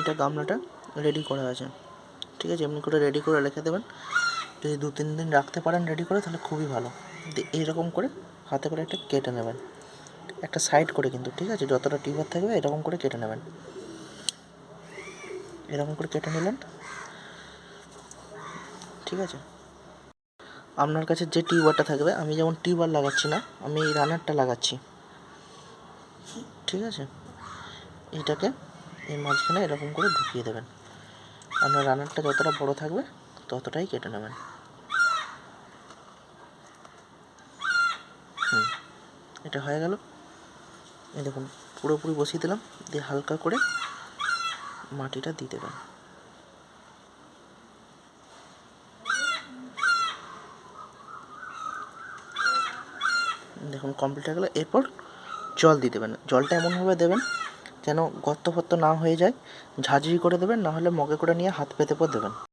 এটা গামলাটা রেডি করা আছে, ঠিক আছে। এমনি করে রেডি করে রেখে দেবেন। যদি 2-3 দিন রাখতে পারেন রেডি করে তাহলে খুবই ভালো। এইরকম করে হাতে করে একটা কেটে নেবেন, একটা সাইড করে কিন্তু, ঠিক আছে। যতটা টিউবার থাকবে এরকম করে কেটে নেবেন, এরকম করে কেটে নিলেন, ঠিক আছে। আপনার কাছে যে টিউবারটা থাকবে, আমি যেমন টিউবার লাগাচ্ছি না, আমি এই রানারটা লাগাচ্ছি, ঠিক আছে। এটাকে এর মাঝখানে এরকম করে ঢুকিয়ে দেবেন। আপনার রানারটা যতটা বড় থাকবে ততটাই কেটে নেবেন। এটা হয়ে গেল। এই দেখুন পুরোপুরি বসিয়ে দিলাম, দিয়ে হালকা করে মাটিটা দিয়ে দেবেন। দেখুন কমপ্লিট হয়ে গেলো। এরপর জল দিয়ে দেবেন। জলটা এমনভাবে দেবেন যেন গর্ত ফর্ত না হয়ে যায়, ঝাঁঝরি করে দেবেন, নাহলে মগে করে নিয়ে হাত পেতে দেবেন।